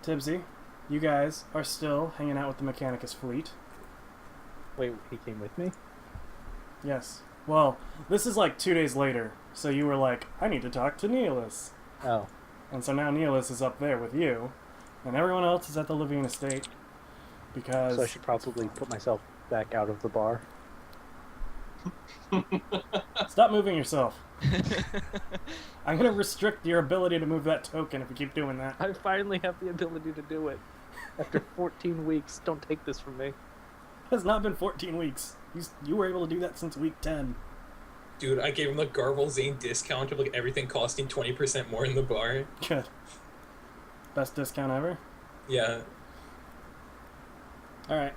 Tibbsy, you guys are still hanging out with the Mechanicus fleet. Wait, he came with me? Yes. Well, this is like 2 days later, so you were like, I need to talk to Neilus. Oh. And so now Neilus is up there with you, and everyone else is at the Levine estate, because... So I should probably put myself back out of the bar. Stop moving yourself. I'm going to restrict your ability to move that token if you keep doing that. I finally have the ability to do it. After 14 weeks, don't take this from me. It has not been 14 weeks. You were able to do that since week 10. Dude, I gave him the Garble Zane discount of like everything costing 20% more in the bar. Good. Best discount ever? Yeah. Alright,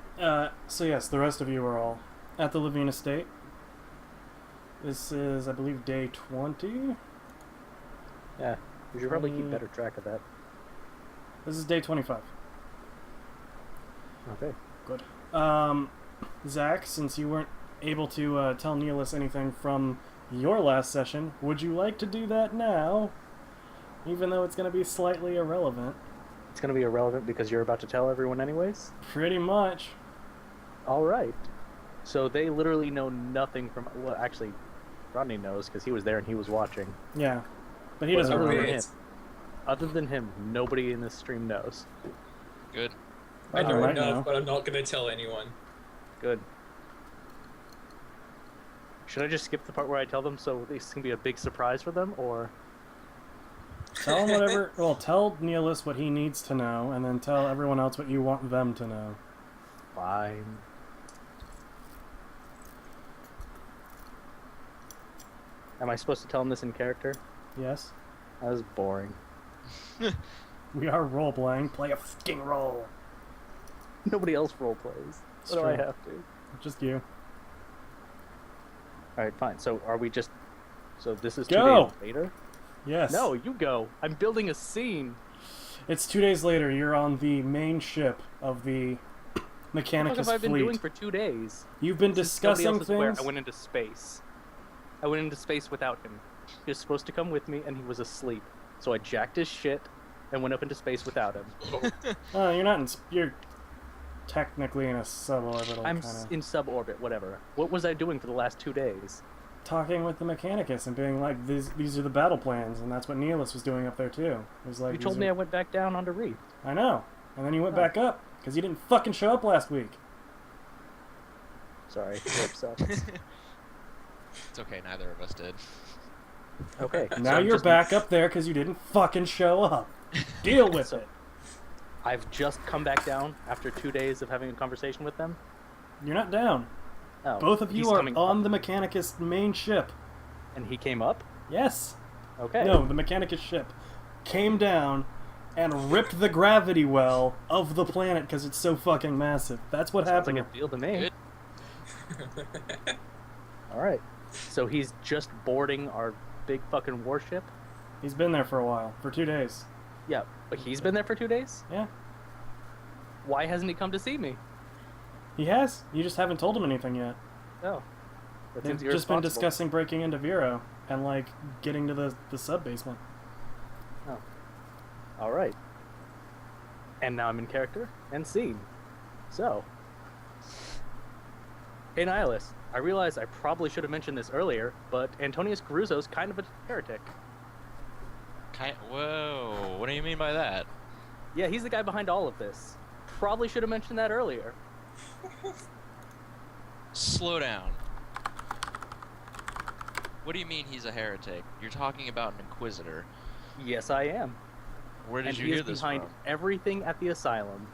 so yes, the rest of you are all at the Levine estate. This is, I believe, day 20? Yeah, we should probably keep better track of that. This is day 25. Okay. Good. Zach, since you weren't able to tell Neilus anything from your last session, would you like to do that now? Even though it's going to be slightly irrelevant. It's going to be irrelevant because you're about to tell everyone anyways? Pretty much. Alright. So they literally know nothing from... Well, actually, Rodney knows because he was there and he was watching. Yeah. But he doesn't other remember. than him, other than him, nobody in this stream knows. Good. I know right enough, now. but I'm not going to tell anyone. Good. Should I just skip the part where I tell them so this can be a big surprise for them, or... Tell him whatever... Well, tell Neilus what he needs to know, and then tell everyone else what you want them to know. Fine. Am I supposed to tell him this in character? Yes? That was boring. We are role-playing. Play a fucking role. Nobody else role plays. It's What do I true. have to? Just you. Alright, fine. So are we just... So this is Go! 2 days later? Yes. No, you go. I'm building a scene. It's 2 days later. You're on the main ship of the What Mechanicus have I been fleet. doing for 2 days? You've been Since nobody discussing else is aware, things. I went into space. I went into space without him. He was supposed to come with me, and he was asleep. So I jacked his shit and went up into space without him. Oh, you're not in. You're technically in a suborbital I'm kind of. in suborbit, whatever. What was I doing for the last 2 days? Talking with the Mechanicus and being like, these are the battle plans, and that's what Neilus was doing up there too. It was like You told me I went back down onto Reef. I know, and then you went Oh. back up because you didn't fucking show up last week. Sorry, you're upset. It's okay, neither of us did. Okay. Now I'm you're just- back up there because you didn't fucking show up. Deal with So- it. I've just come back down after 2 days of having a conversation with them. You're not down. Oh, Both of you he's are coming on up. the Mechanicus main ship. And he came up? Yes. Okay. No, the Mechanicus ship came down and ripped the gravity well of the planet because it's so fucking massive. That's what Sounds happened. like a deal to me. Good. Alright. So he's just boarding our big fucking warship? He's been there for a while, for 2 days. Yeah, but he's been there for 2 days? Yeah. Why hasn't he come to see me? He has. You just haven't told him anything yet. No. That They've seems just been irresponsible. discussing breaking into Vero and, like, getting to the sub-basement. Oh. Alright. And now I'm in character and scene. So. Hey Nihilus, I realize I probably should have mentioned this earlier, but Antonius Caruso's kind of a heretic. Whoa, what do you mean by that? Yeah, he's the guy behind all of this. Probably should have mentioned that earlier. Slow down. What do you mean he's a heretic? You're talking about an inquisitor. Yes, I am. Where did And you he hear is this behind from? everything at the asylum.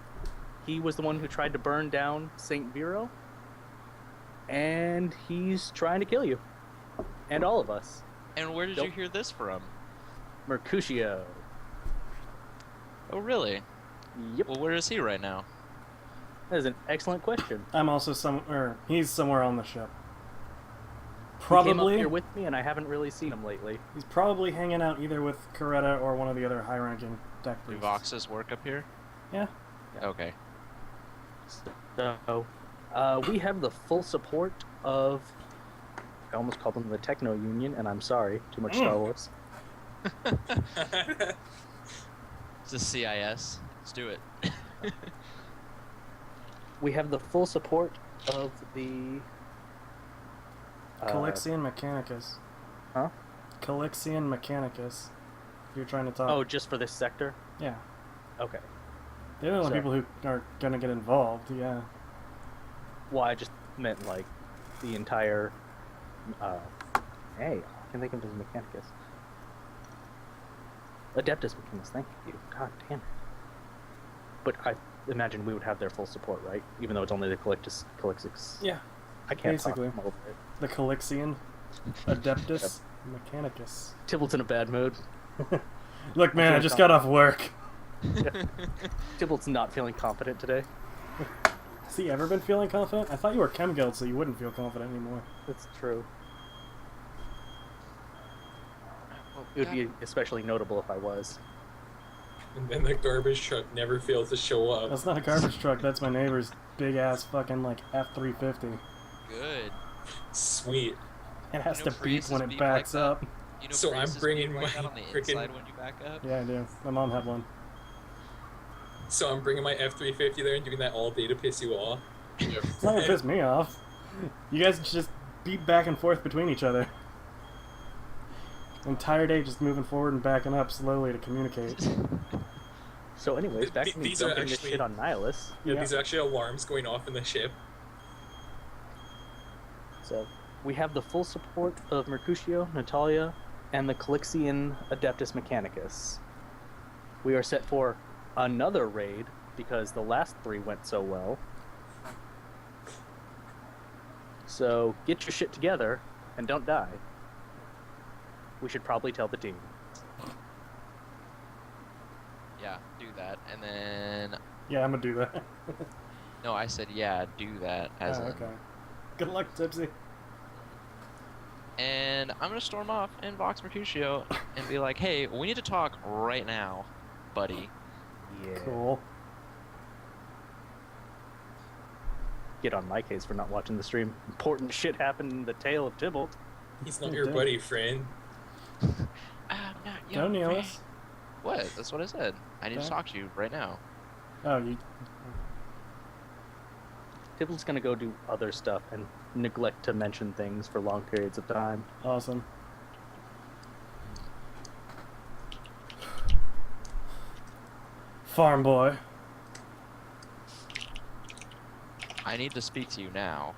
He was the one who tried to burn down St. Vero. And he's trying to kill you. And all of us. And where did Nope. you hear this from? Mercutio. Oh, really? Yep. Well, where is he right now? That is an excellent question. I'm also he's somewhere on the ship. He came up Probably. here with me, and I haven't really seen him lately. He's probably hanging out either with Coretta or one of the other high-ranking deck Do priests. Voxes work up here? Yeah. Okay. So, we have the full support of... I almost called them the Techno Union, and I'm sorry. Too much Star Wars. Is this CIS? Let's do it. We have the full support of the... Calixian Mechanicus. Huh? Calixian Mechanicus. If you're trying to talk. Oh, just for this sector? Yeah. Okay. They're the only So- people who are gonna get involved, yeah. Well, I just meant, like, the entire... hey, I can think of it as Mechanicus. Adeptus Mechanicus, thank you. God damn it. But I imagine we would have their full support, right? Even though it's only the Calixix. Yeah. I can't basically. talk. I'm over it. The Calixian Adeptus Mechanicus. Tybalt's in a bad mood. Look, man, I feeling just got off work. Tybalt's not feeling confident today. Has he ever been feeling confident? I thought you were Chem Guild, so you wouldn't feel confident anymore. That's true. Well, It would be especially notable if I was. And then the garbage truck never fails to show up. That's not a garbage truck, that's my neighbor's big ass fucking, like, F-350. good. Sweet. It has You know to beep Priuses when it beep backs like that? up. You know, So I'm Priuses bringing beep like my that on the frickin- inside when you back up. Yeah, I do. My mom had one. So I'm bringing my F-350 there and doing that all day to piss you off. It's not gonna piss me off. You guys just beep back and forth between each other. Entire day just moving forward and backing up slowly to communicate. So anyways, back to me These are dumping this actually- shit on Nihilus. Yeah, Yeah. these are actually alarms going off in the ship. So we have the full support of Mercutio, Natalia, and the Calixian Adeptus Mechanicus. We are set for another raid because the last 3 went so well. So get your shit together and don't die. We should probably tell the team. Yeah, do that. And then... Yeah, I'm gonna do that. No, I said, yeah, do that. As Oh, in... okay. Good luck, Tipsy. And I'm gonna storm off and Vox Mercutio and be like, hey, we need to talk right now, buddy. Yeah. Cool. Get on my case for not watching the stream. Important shit happened in the tale of Tybalt. He's not Oh, your damn. buddy, friend. I'm not Go, your Neelis. friend. What? That's what I said. I need Okay. to talk to you right now. Oh, you... Tybalt's gonna go do other stuff and neglect to mention things for long periods of time. Awesome. Farm boy. I need to speak to you now.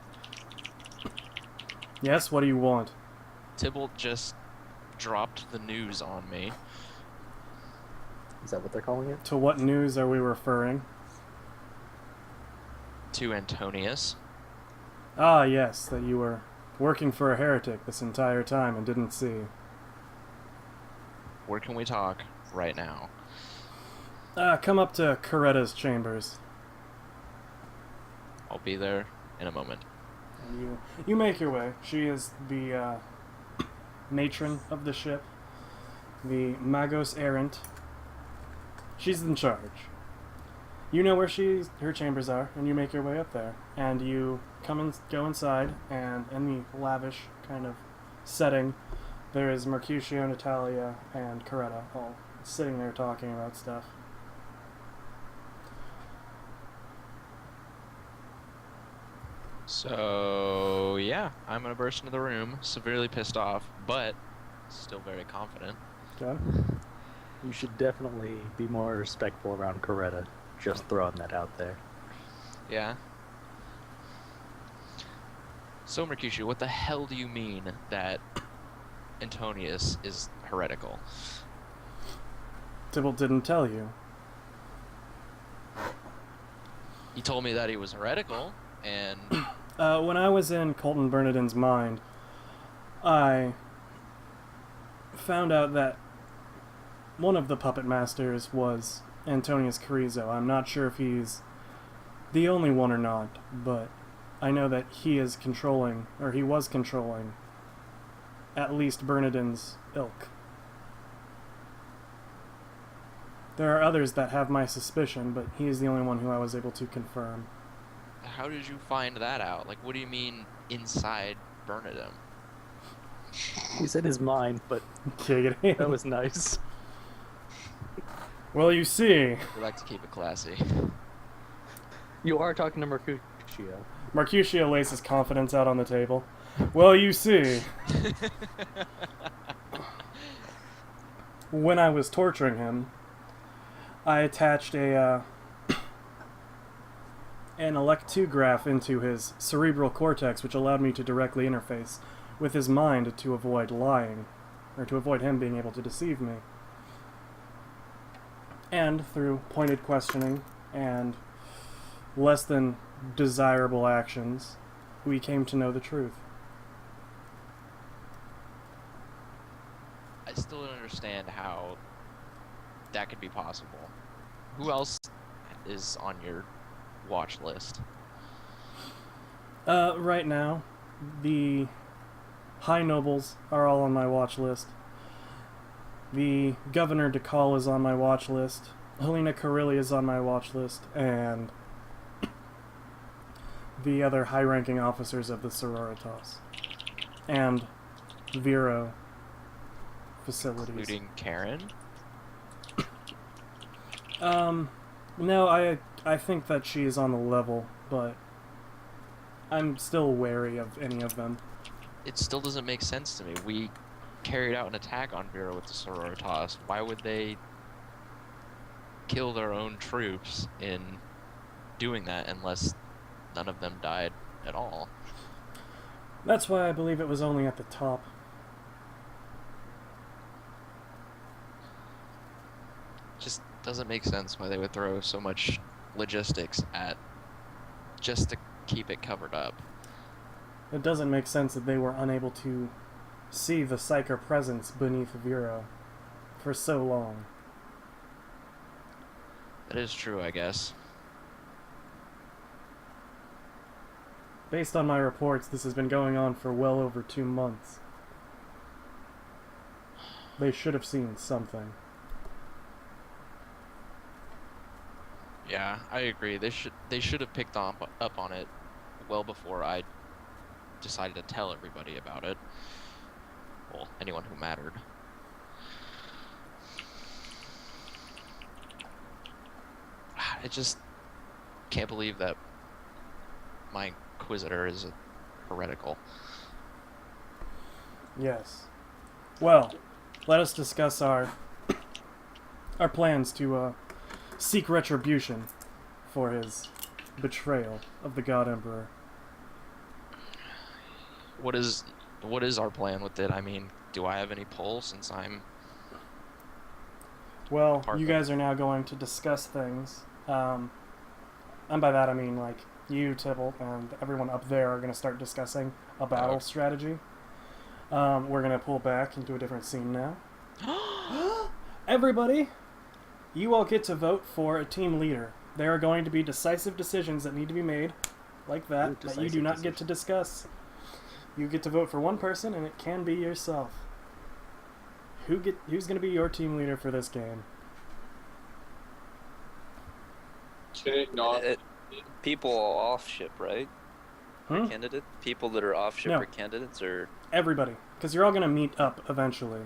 Yes, what do you want? Tybalt just dropped the news on me. Is that what they're calling it? To what news are we referring? To Antonius. Ah, yes, that you were working for a heretic this entire time and didn't see. Where can we talk right now? Come up to Coretta's chambers. I'll be there in a moment. And you make your way. She is the matron of the ship, the Magos Errant. She's in charge. You know where her chambers are, and you make your way up there. And you go inside, and in the lavish kind of setting, there is Mercutio, Natalia, and Coretta all sitting there talking about stuff. So, yeah, I'm gonna burst into the room, severely pissed off, but still very confident. Okay? You should definitely be more respectful around Coretta. Just throwing that out there. Yeah. So, Mercutio, what the hell do you mean that Antonius is heretical? Tybalt didn't tell you. He told me that he was heretical, and When I was in Colton Bernardin's mind, I found out that one of the puppet masters was Antonius Carrizo. I'm not sure if he's the only one or not, but I know that he is controlling, or he was controlling, at least Bernardin's ilk. There are others that have my suspicion, but he is the only one who I was able to confirm. how did you find that out? Like, what do you mean inside Bernardin? He said his mind, but Giggity. that was nice. Well, you see, We like to keep it classy. You are talking to Mercutio. Mercutio lays his confidence out on the table. Well, you see, when I was torturing him, I attached an electrograph into his cerebral cortex, which allowed me to directly interface with his mind to avoid lying, or to avoid him being able to deceive me. And through pointed questioning and less than desirable actions, we came to know the truth. I still don't understand how that could be possible. Who else is on your watch list? Right now, the High Nobles are all on my watch list. The Governor DeCall is on my watch list. Helena Carilli is on my watch list. And the other high-ranking officers of the Sororitas. And Vero facilities. Including Karen? No, I think that she is on the level, but I'm still wary of any of them. It still doesn't make sense to me. We carried out an attack on Vera with the Sororitas. Why would they kill their own troops in doing that unless none of them died at all? That's why I believe it was only at the top. Just doesn't make sense why they would throw so much logistics at just to keep it covered up. It doesn't make sense that they were unable to see the Psyker presence beneath Vero for so long. That is true, I guess. Based on my reports, this has been going on for well over 2 months. They should have seen something. Yeah, I agree. They should have picked up on it well before I decided to tell everybody about it. Well, anyone who mattered. I just can't believe that my Inquisitor is heretical. Yes. Well, let us discuss our plans to seek retribution for his betrayal of the God Emperor. What is our plan with it? I mean, do I have any pull since I'm... Well, you guys are now going to discuss things. And by that I mean, like, you, Tybalt, and everyone up there are going to start discussing a battle strategy. We're going to pull back into a different scene now. Everybody, you all get to vote for a team leader. There are going to be decisive decisions that need to be made, like that, that you do not get to discuss. You get to vote for one person, and it can be yourself. Who's going to be your team leader for this game? Can it not? People off ship, right? Candidate? People that are off ship No. are candidates, or Everybody, because you're all going to meet up eventually.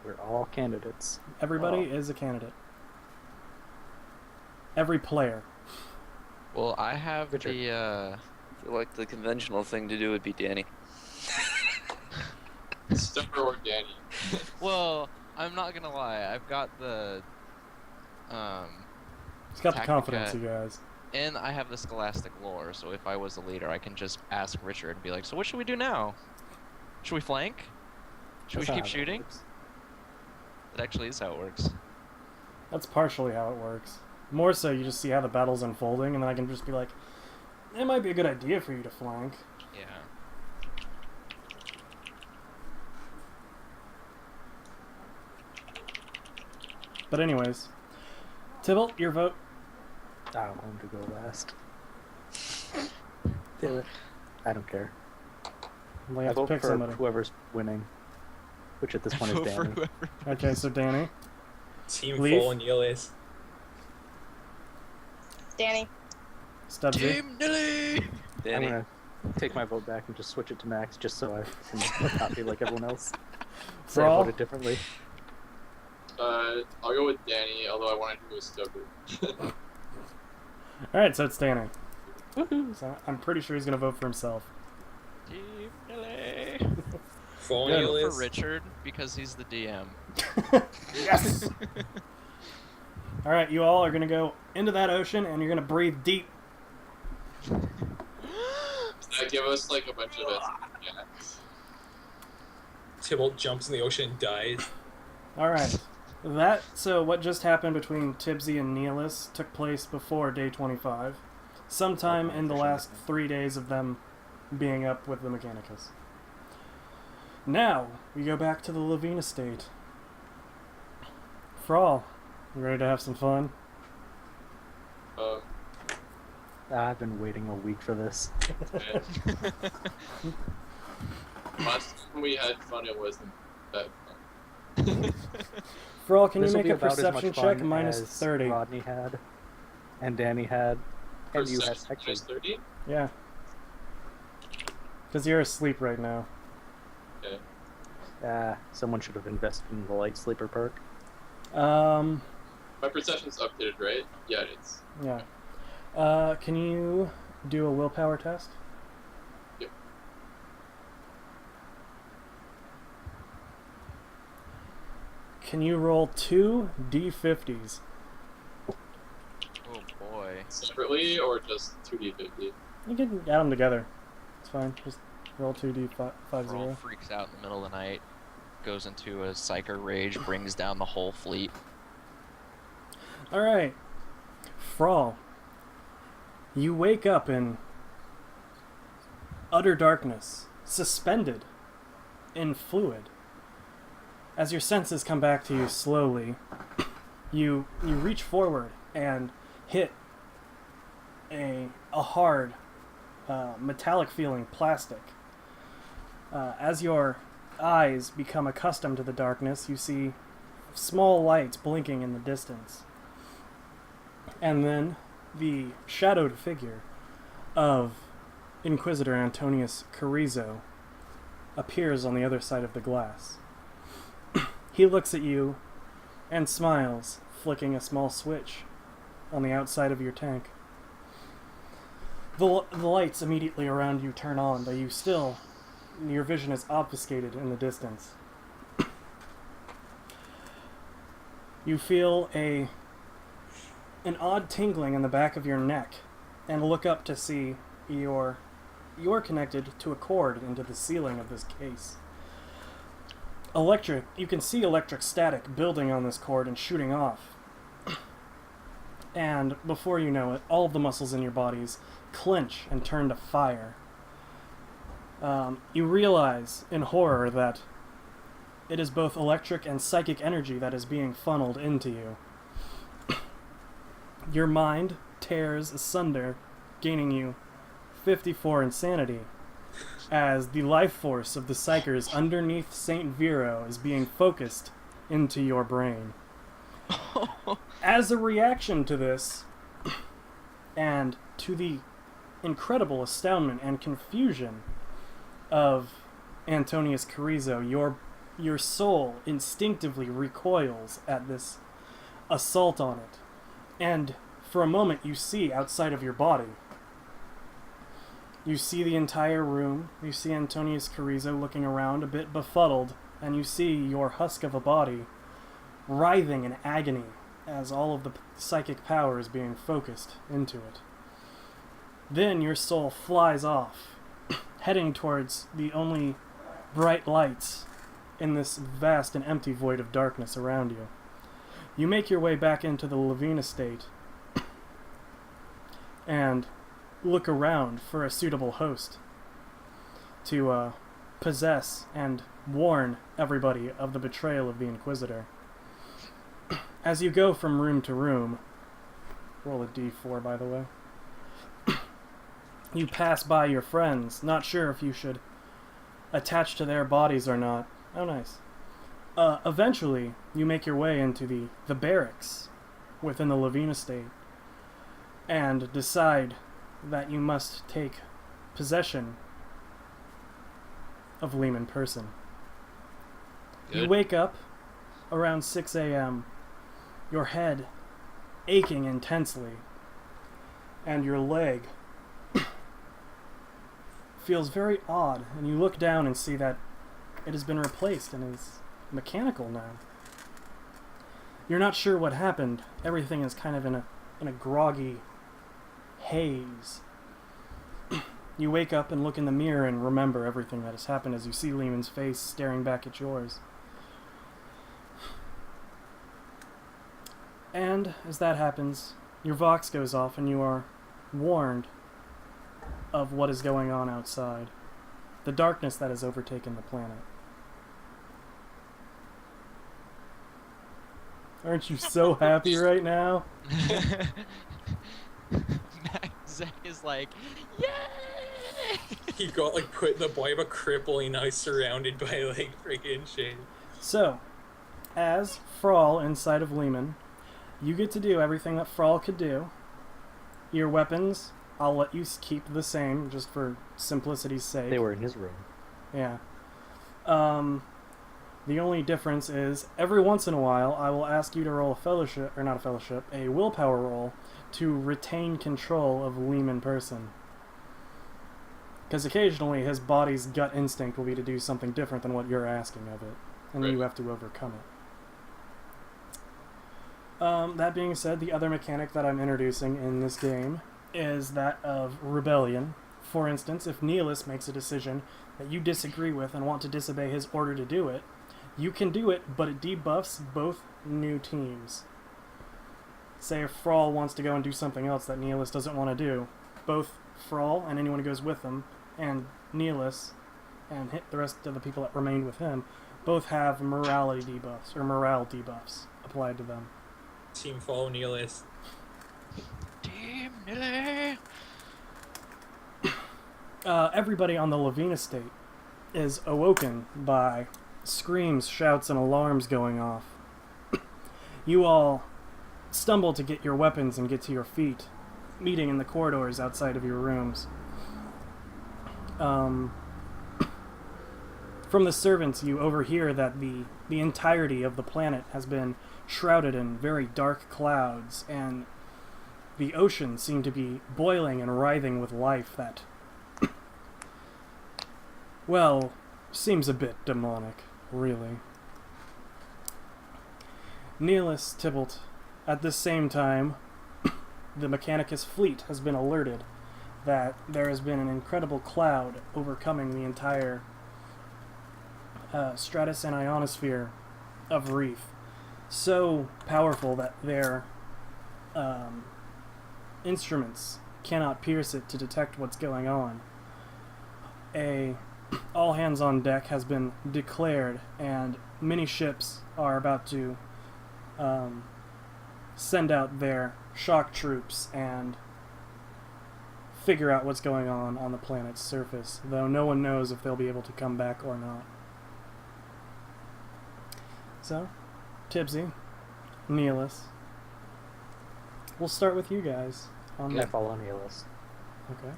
We're all candidates. Everybody is a candidate. Every player. Well, I have Richard. the, I feel like the conventional thing to do would be Danny. Stuffer or Danny? Well, I'm not gonna lie. I've got the, He's got the Tactica. confidence, you guys. and I have the Scholastic lore, so if I was the leader, I can just ask Richard and be like, so what should we do now? Should we flank? Should That's we not keep how that shooting? works. That actually is how it works. That's partially how it works. More so, you just see how the battle's unfolding, and then I can just be like, it might be a good idea for you to flank. Yeah. But anyways, Tybalt, your vote. I don't want him to go last. Damn it. I don't care. We I have to vote pick for somebody. whoever winning, which at this point is Vote for Danny. whoever. Okay, so Danny. Team Leaf? full Niles. Danny. Stubbsy. Team Nilly! I'm Danny. gonna take my vote back and just switch it to Max, just so I can not be like everyone else. So I Brawl? voted differently. I'll go with Danny, although I wanted to go with Stubber. Alright, so it's Danny. So I'm pretty sure he's gonna vote for himself. Team Nilly. Full Good. Vote for nihilist. Richard because he's the DM. Yes! Alright, you all are gonna go into that ocean and you're gonna breathe deep. Does that give us like a bunch of it? Yeah. Tybalt jumps in the ocean and dies. Alright. So what just happened between Tibsy and Neelis took place before day 25. Sometime in the last 3 days of them being up with the Mechanicus. Now, we go back to the Levine estate. Frawl, you ready to have some fun? I've been waiting a week for this. Okay. Last time we had fun, it wasn't that fun. Frawl, can This you will make be a about as much perception fun check minus as 30? Rodney had, and Danny had, and you had Perception actually. minus 30? Yeah. Because you're asleep right now. Okay. Someone should have invested in the light sleeper perk. My perception's updated, right? Yeah, it's. Yeah. Can you do a willpower test? Yep. Can you roll 2 d50s? Oh boy. Separately or just 2d50? You can add them together. It's fine. Just roll 2 Brawl d50. freaks out in the middle of the night, goes into a psyker rage, brings down the whole fleet. Alright. Frawl. You wake up in utter darkness, suspended in fluid. As your senses come back to you slowly, you reach forward and hit a hard, metallic feeling plastic. As your eyes become accustomed to the darkness, you see small lights blinking in the distance. And then the shadowed figure of Inquisitor Antonius Carrizo appears on the other side of the glass. He looks at you and smiles, flicking a small switch on the outside of your tank. The lights immediately around you turn on, but your vision is obfuscated in the distance. You feel an odd tingling in the back of your neck and look up to see you're connected to a cord into the ceiling of this case. You can see electric static building on this cord and shooting off. And before you know it, all of the muscles in your bodies clench and turn to fire. You realize in horror that it is both electric and psychic energy that is being funneled into you. Your mind tears asunder, gaining you 54 insanity, as the life force of the Psychers underneath St. Vero is being focused into your brain. As a reaction to this, and to the incredible astoundment and confusion of Antonius Carrizo, your soul instinctively recoils at this assault on it. And for a moment you see outside of your body. You see the entire room, you see Antonius Carrizo looking around a bit befuddled, and you see your husk of a body writhing in agony as all of the psychic power is being focused into it. Then your soul flies off, heading towards the only bright lights in this vast and empty void of darkness around you. You make your way back into the Levine estate and look around for a suitable host to possess and warn everybody of the betrayal of the Inquisitor. As you go from room to room, roll a d4 by the way, you pass by your friends, not sure if you should attach to their bodies or not. Oh, nice. Eventually, you make your way into the barracks within the Levine estate and decide that you must take possession of Lehman Person. Good. You wake up around 6 a.m., your head aching intensely, and your leg feels very odd, and you look down and see that it has been replaced and is mechanical now. You're not sure what happened. Everything is kind of in a groggy haze. You wake up and look in the mirror and remember everything that has happened as you see Lehman's face staring back at yours. And as that happens, your Vox goes off and you are warned of what is going on outside. The darkness that has overtaken the planet. Aren't you so happy right now? Zach is like, yay! He got like put in the body of a cripple and now he's surrounded by like freaking shit. So, as Frawl inside of Lehman, you get to do everything that Frawl could do. Your weapons, I'll let you keep the same, just for simplicity's sake. They were in his room. Yeah. The only difference is, every once in a while, I will ask you to roll a willpower roll to retain control of Lehman person. Because occasionally his body's gut instinct will be to do something different than what you're asking of it. And then you have to overcome it. That being said, the other mechanic that I'm introducing in this game is that of rebellion. For instance, if Nihilus makes a decision that you disagree with and want to disobey his order to do it, you can do it, but it debuffs both new teams. Say if Frawl wants to go and do something else that Nihilus doesn't want to do, both Frawl and anyone who goes with him, and Nihilus, and hit the rest of the people that remained with him, both have morality debuffs, or morale debuffs, applied to them. Team follow Nihilus. Team Nilly! Everybody on the Levine estate is awoken by screams, shouts, and alarms going off. You all stumble to get your weapons and get to your feet, meeting in the corridors outside of your rooms. From the servants, you overhear that the entirety of the planet has been shrouded in very dark clouds, and the ocean seemed to be boiling and writhing with life that, well, seems a bit demonic, really. Nihilus Tybalt, at the same time, the Mechanicus fleet has been alerted that there has been an incredible cloud overcoming the entire stratus and ionosphere of Reef. So powerful that their instruments cannot pierce it to detect what's going on. A all hands on deck has been declared, and many ships are about to send out their shock troops and figure out what's going on the planet's surface, though no one knows if they'll be able to come back or not. So, Tipsy, Nihilus, we'll start with you guys. I follow Nihilus. Okay.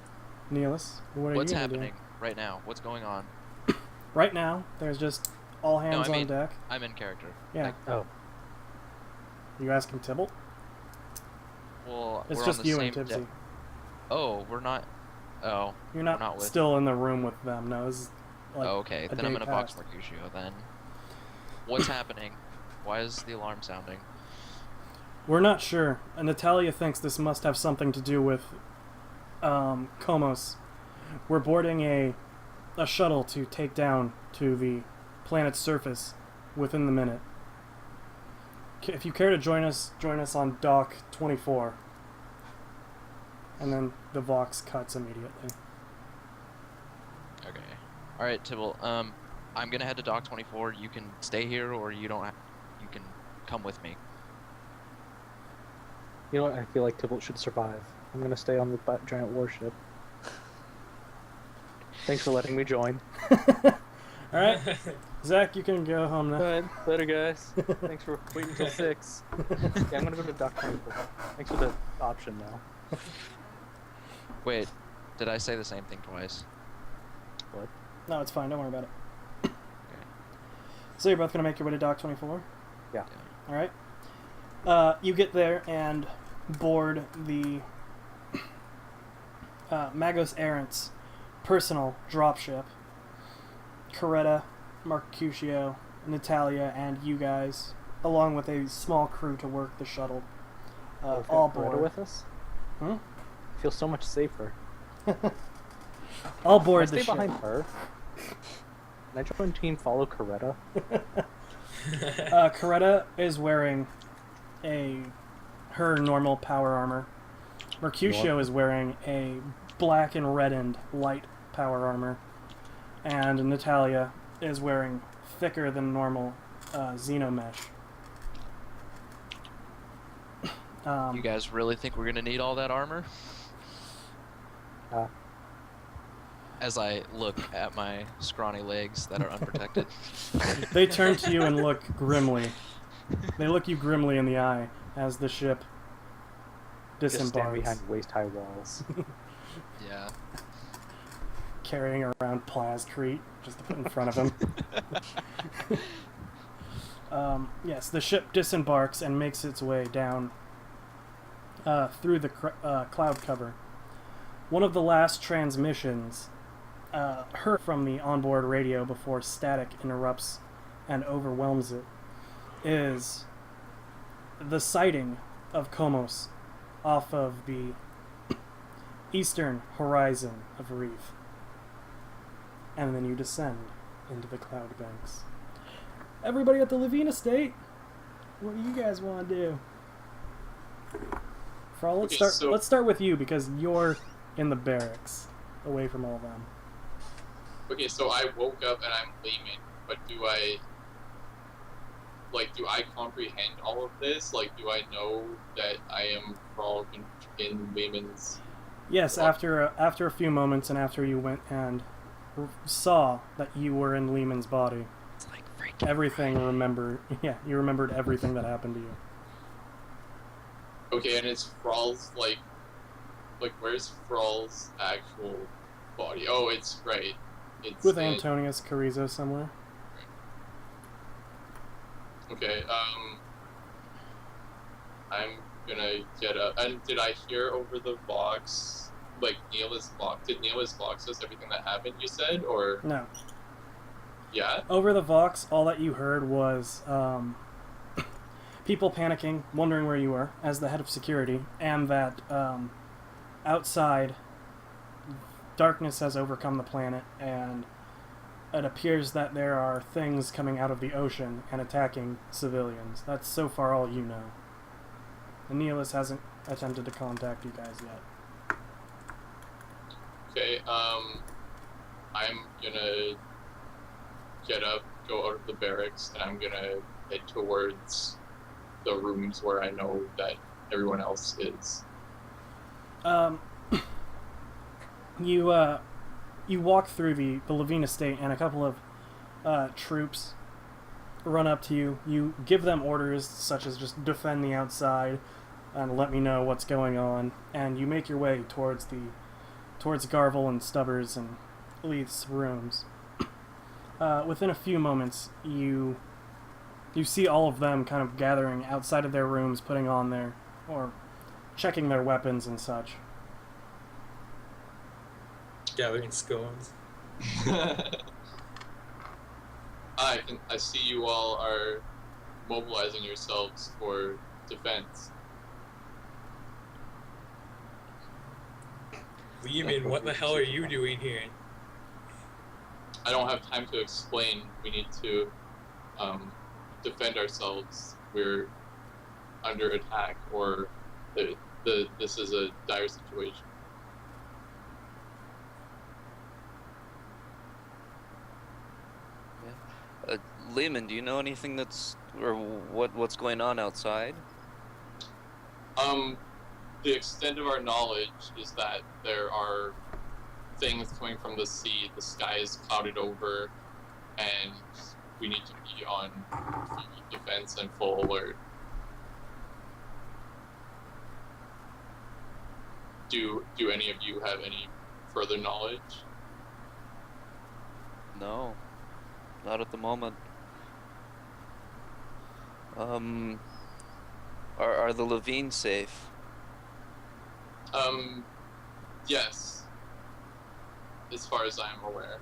Nihilus, what are What's you gonna happening right now? What's going on? do? Right now, there's just all hands I mean, on deck. I'm in character. Yeah. Like, Oh. You asking Tybalt? well, It's we're just on the you same and Tipsy. deck. Oh, we're not. Oh. You're not, not with- still in the room with them. No, this is like Oh, okay. a Then I'm day gonna box past. Mercutio then. What's happening? Why is the alarm sounding? We're not sure. Natalia thinks this must have something to do with Komos. We're boarding a shuttle to take down to the planet's surface within the minute. If you care to join us on dock 24. And then the Vox cuts immediately. Okay. All right, Tybalt. I'm gonna head to Dock 24. You can stay here, or you don't. You can come with me. You know what? I feel like Tybalt should survive. I'm gonna stay on the giant warship. Thanks for letting me join. Alright, Zach, you can go home now. Alright, later guys. Thanks for waiting until 6. Yeah, I'm gonna go to Dock 24. Thanks for the option now. Wait, did I say the same thing twice? No, it's fine. Don't worry about it. So you're both going to make your way to Dock 24? Yeah. All right. You get there and board the Magos Errant's personal dropship. Coretta, Mercutio, Natalia, and you guys, along with a small crew to work the shuttle, all board. with us? Hmm? I feel so much safer. All board Can I the stay ship. behind her? Can I join team follow Coretta? Coretta is wearing her normal power armor. Mercutio is wearing a black and reddened light power armor. And Natalia is wearing thicker than normal xenomesh. You guys really think we're gonna need all that armor? As I look at my scrawny legs that are unprotected. They turn to you and look grimly. They look you grimly in the eye as the ship Just stand disembarks, behind waist-high walls. Yeah. carrying around Plascrete just to put in front of him. Yes, the ship disembarks and makes its way down through the cloud cover. One of the last transmissions heard from the onboard radio before static interrupts and overwhelms it is the sighting of Komos off of the eastern horizon of Reef. And then you descend into the cloud banks. Everybody at the Levine estate, what do you guys want to do? Frol, let's start with you because you're in the barracks, away from all of them. Okay, so I woke up and I'm Lehman, but do I comprehend all of this? Like, do I know that I am Frol in Lehman's... Yes, after a few moments and after you went and saw that you were in Lehman's body, It's like freaking everything you remembered everything that happened to you. Okay, and it's Frol's, like, where's Frol's actual body? Oh, it's right. It's With Antonius Carrizo somewhere. Okay, I'm gonna get up. And did I hear over the Vox, like, did Neela's Vox us everything that happened, you said, or? No. Yeah? Over the Vox, all that you heard was people panicking, wondering where you were as the head of security, and that outside, darkness has overcome the planet, and it appears that there are things coming out of the ocean and attacking civilians. That's so far all you know. And Neelis hasn't attempted to contact you guys yet. Okay, I'm gonna get up, go out of the barracks, and I'm gonna head towards the rooms where I know that everyone else is. You walk through the Levine estate, and a couple of troops run up to you. You give them orders such as just defend the outside and let me know what's going on, and you make your way towards Garvel and Stubbers and Leith's rooms. Within a few moments, you see all of them kind of gathering outside of their rooms, putting on or checking their weapons and such. Gathering scones. I see you all are mobilizing yourselves for defense. Lehman, what the hell are you doing here? I don't have time to explain. We need to defend ourselves. We're under attack, or this is a dire situation. Lehman, do you know anything what's going on outside? The extent of our knowledge is that there are things coming from the sea, the sky is clouded over, and we need to be on full defense and full alert. Do any of you have any further knowledge? No, not at the moment. Are the Levines safe? Yes. As far as I am aware.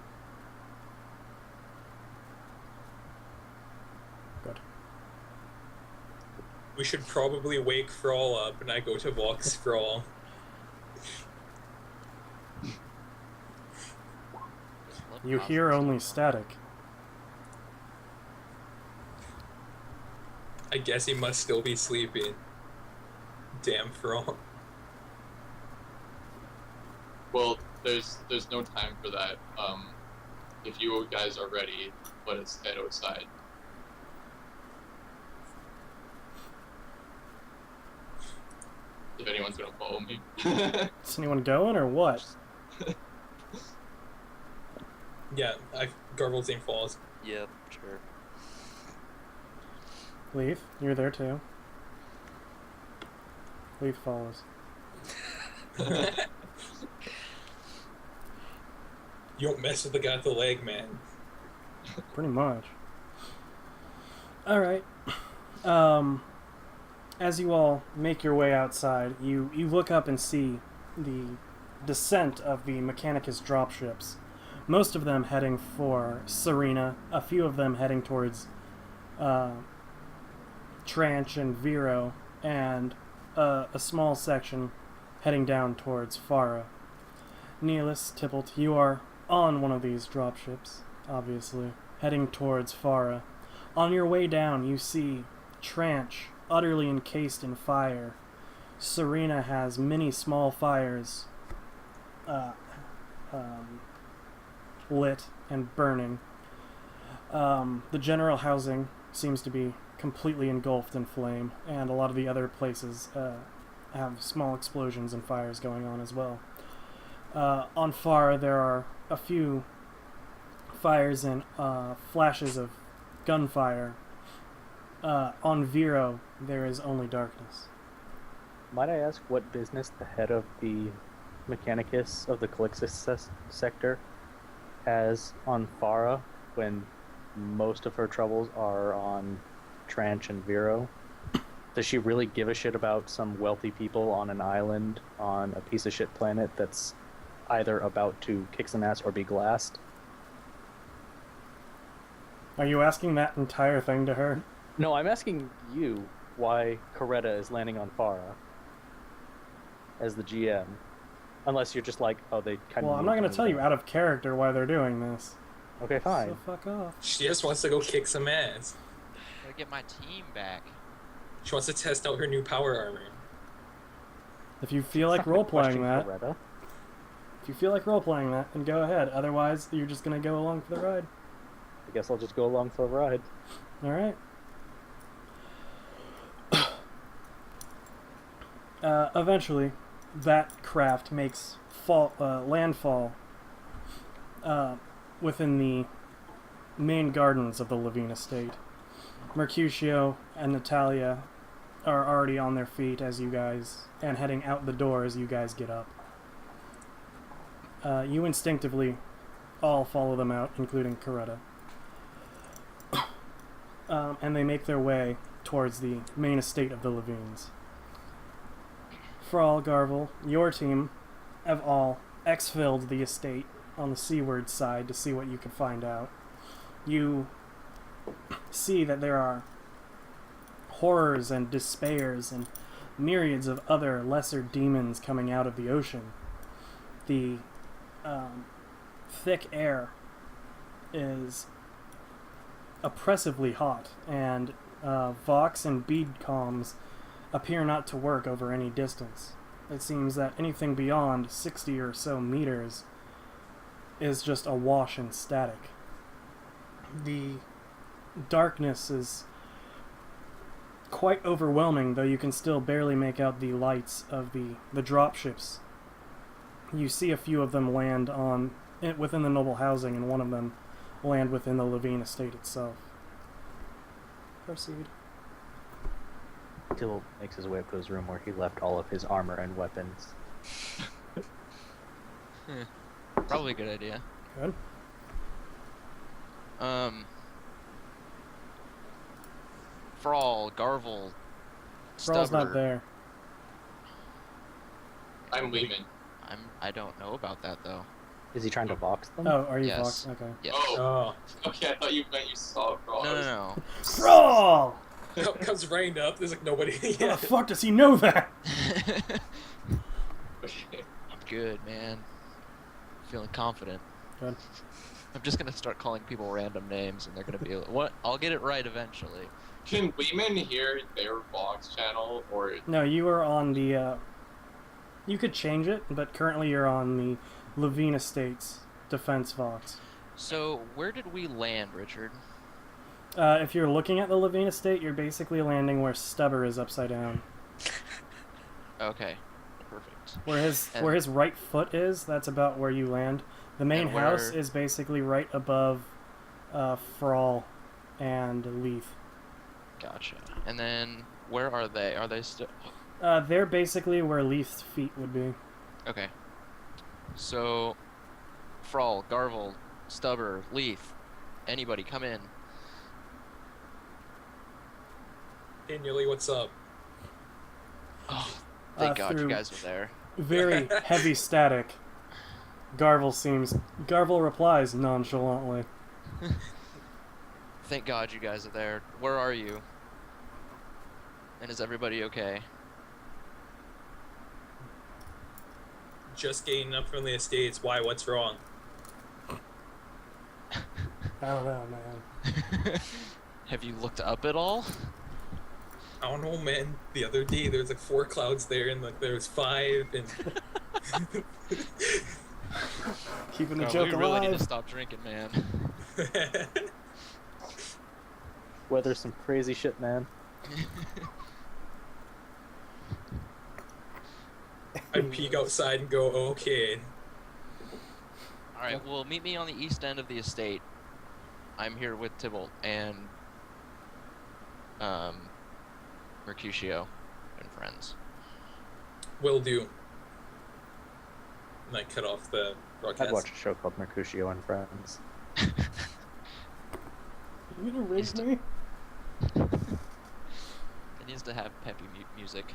Good. We should probably wake Thrall up, and I go to Vox Thrall. You hear only static. I guess he must still be sleeping. Damn Thrall. Well, there's no time for that. If you guys are ready, let us head outside. If anyone's gonna follow me. Is anyone going or what? Yeah, Garvelzine falls. Yep, sure. Leaf, you're there too. Leaf follows. You don't mess with the guy with the leg, man. Pretty much. Alright. As you all make your way outside, you look up and see the descent of the Mechanicus dropships. Most of them heading for Serena, a few of them heading towards Tranch and Vero, and a small section heading down towards Farah. Neelis, Tippelt, you are on one of these dropships, obviously, heading towards Farah. On your way down, you see Tranch utterly encased in fire. Serena has many small fires lit and burning. The general housing seems to be completely engulfed in flame, and a lot of the other places have small explosions and fires going on as well. On Farah, there are a few fires and flashes of gunfire. On Vero, there is only darkness. Might I ask what business the head of the Mechanicus of the Calixis sector has on Farah when most of her troubles are on Tranch and Vero? Does she really give a shit about some wealthy people on an island on a piece of shit planet that's either about to kick some ass or be glassed? Are you asking that entire thing to her? No, I'm asking you why Coretta is landing on Farah as the GM. Unless you're just like, oh, they kind of... Well, I'm not going to tell you out of character why they're doing this. Okay, fine. So fuck off. She just wants to go kick some ass. Gotta get my team back. She wants to test out her new power armor. If you feel like role-playing that, then go ahead. Otherwise, you're just going to go along for the ride. I guess I'll just go along for the ride. Alright. Eventually, that craft makes landfall within the main gardens of the Levine estate. Mercutio and Natalia are already on their feet as you guys, and heading out the door as you guys get up. You instinctively all follow them out, including Coretta. And they make their way towards the main estate of the Levines. Thrall, Garvel, your team have all exfilled the estate on the seaward side to see what you can find out. You see that there are horrors and despairs and myriads of other lesser demons coming out of the ocean. The thick air is oppressively hot, and Vox and bead comms appear not to work over any distance. It seems that anything beyond 60 or so meters is just awash in static. The darkness is quite overwhelming, though you can still barely make out the lights of the dropships. You see a few of them land within the noble housing, and one of them land within the Levine estate itself. Proceed. Till makes his way up to his room where he left all of his armor and weapons. Probably a good idea. Good. Frawl, Garvel, Thrall's not Stubber. there. I'm Lehman. I don't know about that though. Is he trying to box them? Oh, are you Yes. Vox? Okay. Yes. Oh, okay. I thought you meant you saw it. No. Thrall! Comes right up. There's like nobody. How Yeah. the fuck does he know that? Okay. I'm good, man. Feeling confident. Good. I'm just gonna start calling people random names, and they're gonna be what? I'll get it right eventually. Can Lehman hear their Vox channel, or No, you are on the, you could change it, but currently you're on the Levine Estates Defense Vox. So where did we land, Richard? If you're looking at the Levine Estate, you're basically landing where Stubber is upside down. Okay, perfect. Where his right foot is, that's about where you land. The main And where- house is basically right above Frawl and Leaf. Gotcha. And then where are they? Are they still? They're basically where Leaf's feet would be. Okay. So, Frawl, Garvel, Stubber, Leaf, anybody come in. Hey, Nilly, what's up? Oh, thank God you through- guys are there. Very heavy static. Garvel replies nonchalantly. Thank God you guys are there. Where are you? And is everybody okay? Just getting up from the estates. Why? What's wrong? I don't know, man. Have you looked up at all? I don't know, man. The other day there was like 4 clouds there, and like there was 5, and Keeping the Bro, joke we really need alive. to stop drinking, man. Weather some crazy shit, man. I'd peek outside and go, okay. Alright, well, meet me on the east end of the estate. I'm here with Tybalt and Mercutio and friends. Will do. And I cut off the I'd broadcast. watch a show called Mercutio and Friends. You gonna raise me? It needs to have peppy music.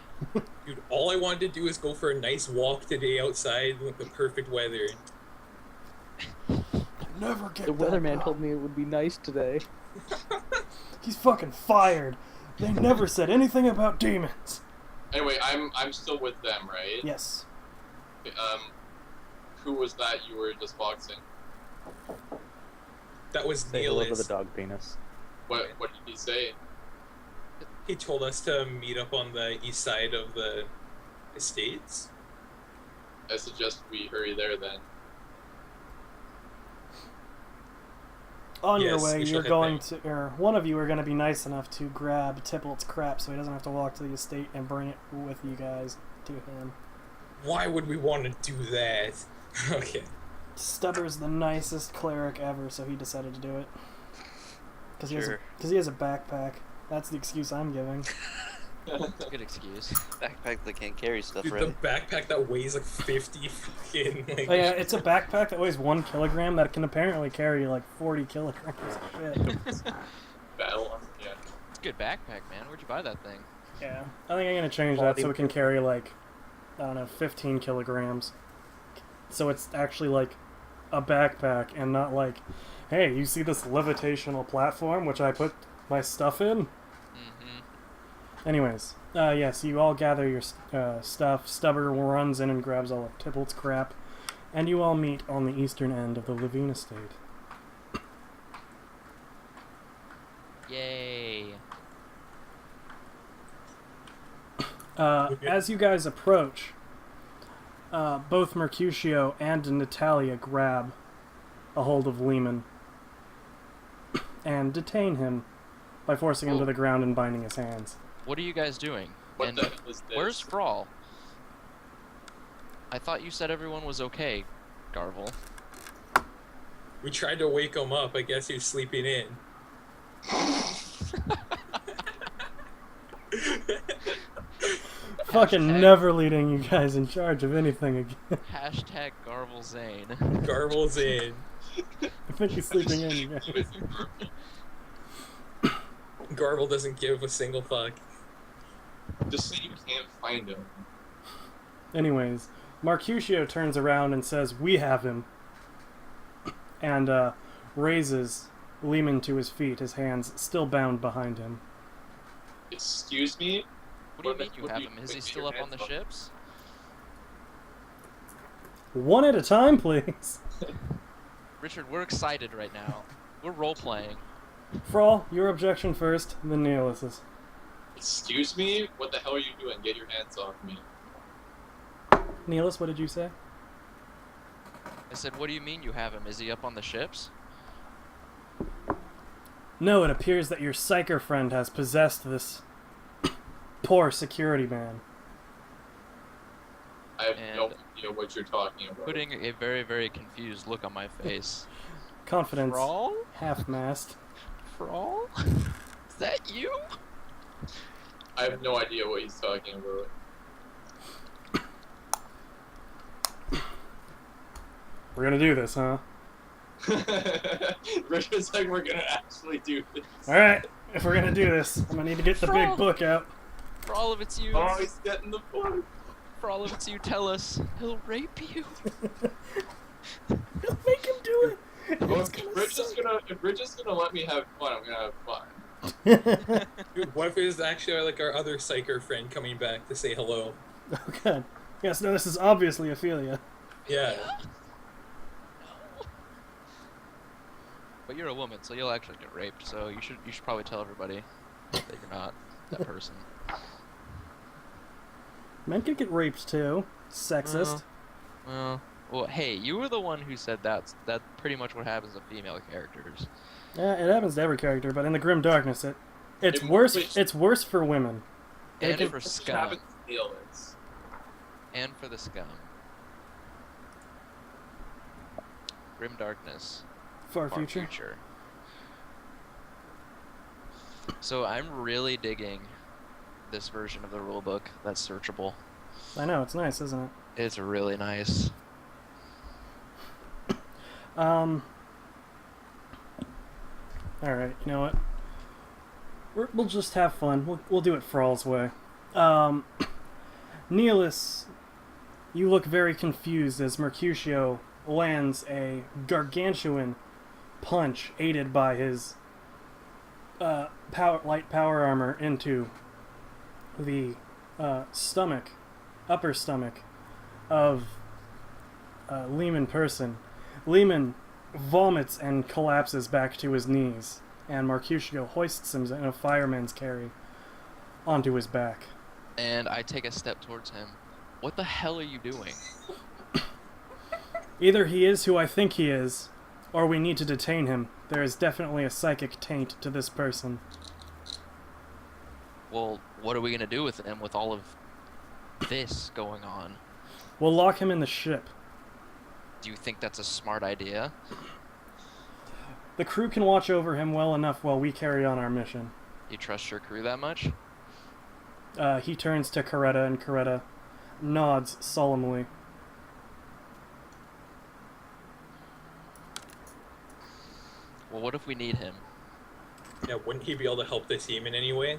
Dude, all I wanted to do is go for a nice walk today outside with the perfect weather. Never get The that weatherman guy. told me it would be nice today. He's fucking fired. They never said anything about demons. anyway, I'm still with them, right? Yes. Who was that you were just boxing? That was Say hello to the Neil's. dog penis. What did he say? He told us to meet up on the east side of the estates. I suggest we hurry there then. On your Yes, way, we shall you're head going back. to, or one of you are going to be nice enough to grab Tipple's crap so he doesn't have to walk to the estate and bring it with you guys to him. Why would we want to do that? Okay. Stubber's the nicest cleric ever, so he decided to do it. Because Sure. he has a backpack. That's the excuse I'm giving. That's a good excuse. Backpack that can't carry stuff, Dude, right? the backpack that weighs like 50 fucking like. Oh, yeah, it's a backpack that weighs 1 kilogram that can apparently carry like 40 kilograms of shit. Battle. Yeah. It's a good backpack, man. Where'd you buy that thing? Yeah, I think I'm gonna change that so it can carry like, I don't know, 15 kilograms. So it's actually like a backpack and not like, hey, you see this levitational platform which I put my stuff in? Mm-hmm. Anyways, yes, you all gather your stuff. Stubber runs in and grabs all of Tipple's crap, and you all meet on the eastern end of the Levine estate. Yay. As you guys approach, both Mercutio and Natalia grab a hold of Lehman and detain him by forcing him to the ground and binding his hands. What are you guys doing? What And the hell is this? where's Frawl? I thought you said everyone was okay, Garvel. We tried to wake him up. I guess he was sleeping in. Fucking Hashtag- never leading you guys in charge of anything again. Hashtag Garvel Zane. Garvel's in. I think he's sleeping in, you guys. Garble doesn't give a single fuck. Just say you can't find him. Anyways, Mercutio turns around and says, "We have him," and raises Lehman to his feet, his hands still bound behind him. Excuse me? What do you mean you have him? Is he still up on the ships? One at a time, please. Richard, we're excited right now. We're role-playing. Frawl, your objection first, then Neolis's. Excuse me? What the hell are you doing? Get your hands off me. Neelis, what did you say? I said, what do you mean you have him? Is he up on the ships? No, it appears that your psyker friend has possessed this poor security man. I have no idea what you're talking about. Putting a very, very confused look on my face. Confidence. Frawl? Half-mast. Frawl? Is that you? I have no idea what he's talking about. We're gonna do this, huh? Richard's like, we're gonna actually do this. Alright, if we're gonna do this, I'm gonna need to get the big book out. For all of it's you. Oh, he's getting the book. For all of it's you, tell us. He'll rape you. He'll make him do it! Well, It's if Rich is gonna let me have fun, I'm gonna have fun. Dude, what if it is actually like our other psyker friend coming back to say hello? Oh god. Yes, no, this is obviously Ophelia. Yeah. But you're a woman, so you'll actually get raped. So you should probably tell everybody that you're not that person. Men can get raped too. Sexist. Well, hey, you were the one who said that's pretty much what happens to female characters. Yeah, it happens to every character, but in the Grim Darkness, it's worse. It's worse for women. And It for What scum. happens to Neelis? And for the scum. Grim Darkness. Far future. So I'm really digging this version of the rulebook that's searchable. I know, it's nice, isn't it? It's really nice. Alright, you know what? We'll just have fun. We'll do it Frawl's way. Neelis, you look very confused as Mercutio lands a gargantuan punch aided by his light power armor into the upper stomach of Lehman person. Lehman vomits and collapses back to his knees, and Mercutio hoists him in a fireman's carry onto his back. And I take a step towards him. What the hell are you doing? Either he is who I think he is, or we need to detain him. There is definitely a psychic taint to this person. Well, what are we gonna do with him with all of this going on? We'll lock him in the ship. Do you think that's a smart idea? The crew can watch over him well enough while we carry on our mission. You trust your crew that much? He turns to Coretta, and Coretta nods solemnly. Well, what if we need him? Yeah, wouldn't he be able to help the team in any way?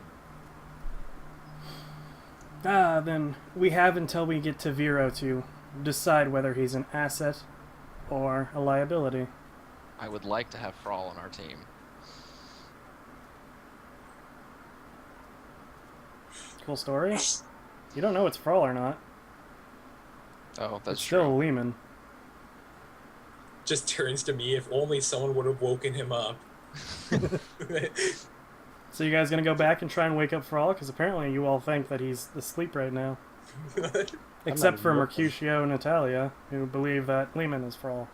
Then we have until we get to Vero to decide whether he's an asset or a liability. I would like to have Frawl on our team. Cool story. You don't know it's Frawl or not. Oh, that's It's still true. Lehman. Just turns to me, if only someone would have woken him up. So you guys gonna go back and try and wake up Frawl? Because apparently you all think that he's asleep right now. Except for even looking. Mercutio and Natalia, who believe that Lehman is Frawl.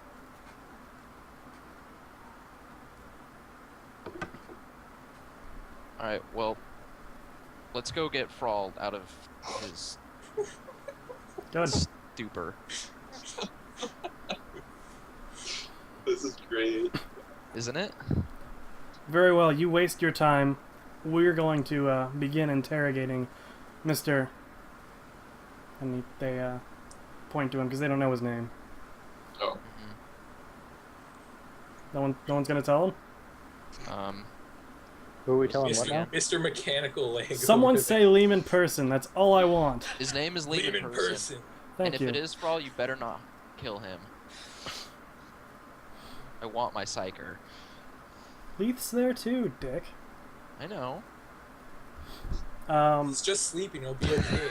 Alright, well, let's go get Frawl out of his Good. stupor. This is great. Isn't it? Very well, you waste your time. We're going to begin interrogating Mr. And they point to him because they don't know his name. Oh. No one's gonna tell him? Who are we telling what now? Mr. Mechanical Leg. Someone say Lehman Person. That's all I want. His name is Lehman Lehman Person. Person. Thank And you. if it is Thrall, you better not kill him. I want my psyker. Leith's there too, Dick. I know. He's just sleeping. He'll be okay.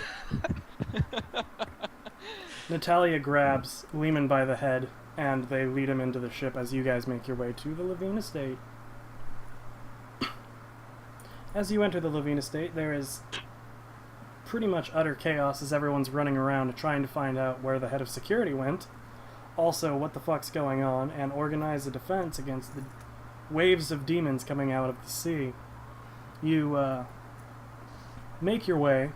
Natalia grabs Lehman by the head, and they lead him into the ship as you guys make your way to the Levine Estate. As you enter the Levine Estate, there is pretty much utter chaos as everyone's running around trying to find out where the head of security went, also what the fuck's going on, and organize a defense against the waves of demons coming out of the sea. You make your way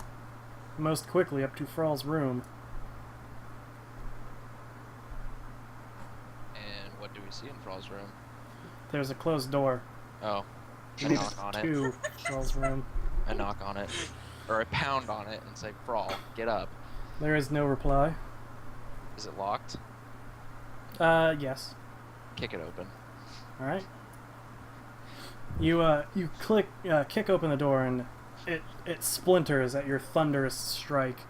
most quickly up to Thrall's room. And what do we see in Thrall's room? There's a closed door Oh, I leading knock on it. to Thrall's room. I knock on it. Or I pound on it and say, Thrall, get up. There is no reply. Is it locked? Yes. Kick it open. All right. You kick open the door and it splinters at your thunderous strike,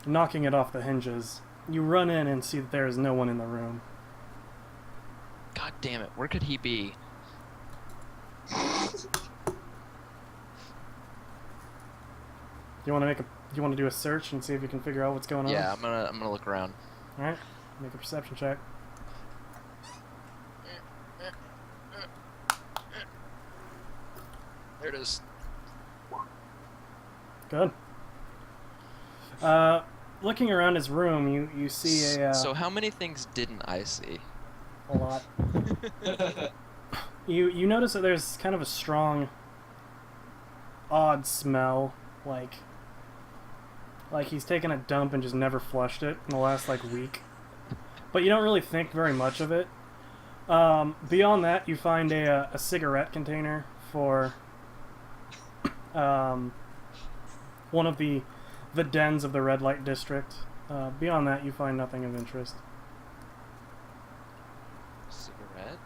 knocking it off the hinges. You run in and see that there is no one in the room. God damn it, where could he be? You want to do a search and see if you can figure out what's going on? Yeah, I'm gonna look around. All right. Make a perception check. There it is. Good. Looking around his room, you see a So how many things didn't I see? a lot. You notice that there's kind of a strong, odd smell, like he's taken a dump and just never flushed it in the last week. But you don't really think very much of it. Beyond that, you find a cigarette container for one of the dens of the red light district. Beyond that, you find nothing of interest. Cigarette?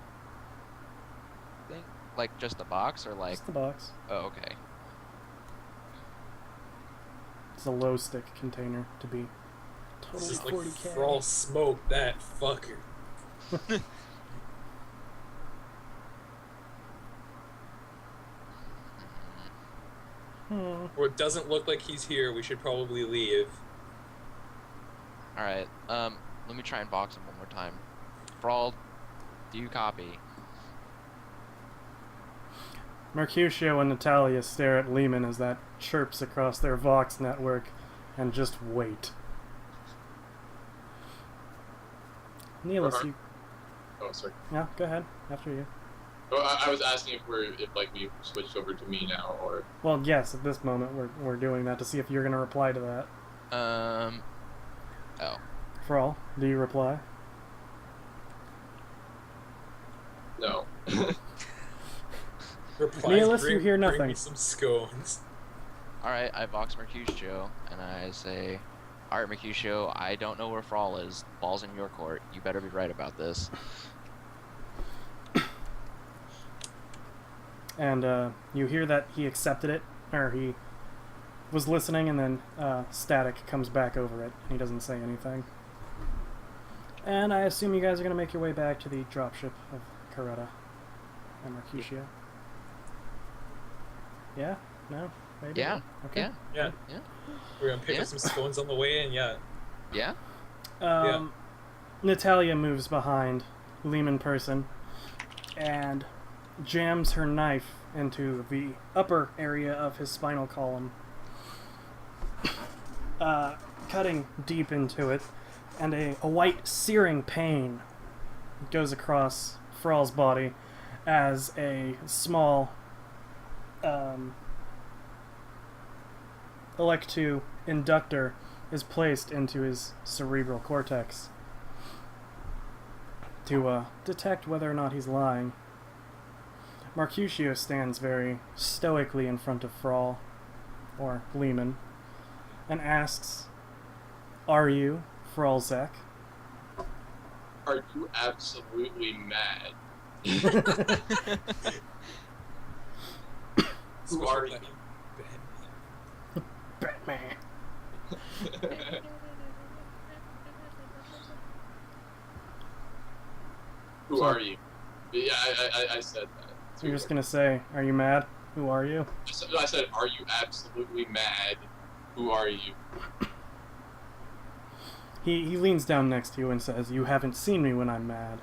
Thing? Like just a box or like? Just the box. Oh, okay. It's a low stick container to be This totally is 40K. Thrall smoke that fucker. Or it doesn't look like he's here. We should probably leave. All right. Let me try and box him one more time. Thrall, do you copy? Mercutio and Natalia stare at Lehman as that chirps across their Vox network and just wait. Neelis, you... Oh, sorry. Yeah, go ahead. After you. Oh, I was asking if we switched over to me now, or... Well, yes, at this moment we're doing that to see if you're going to reply to that. Oh. Thrall, do you reply? No. Neelis, you hear Bring nothing. me some scones. All right. I box Mercutio and I say, all right, Mercutio, I don't know where Thrall is. Ball's in your court. You better be right about this. And you hear that he accepted it, or he was listening, and then static comes back over it, and he doesn't say anything. And I assume you guys are going to make your way back to the dropship of Coretta and Mercutio. Yeah? No? Maybe? Yeah. Okay. Yeah. Yeah. Yeah. We're gonna pick Yeah. up some scones on the way in, yeah. Yeah. Natalia moves behind Lehman Person and jams her knife into the upper area of his spinal column, cutting deep into it, and a white searing pain goes across Thrall's body as a small Elect-2 inductor is placed into his cerebral cortex to detect whether or not he's lying. Mercutio stands very stoically in front of Thrall, or Lehman, and asks, "Are you Thrallzek?" Are you absolutely mad? Who are you? Batman. Who are you? Yeah, I said that. So you're just gonna say, "Are you mad? Who are you?" I said, are you absolutely mad? Who are you? He leans down next to you and says, "You haven't seen me when I'm mad."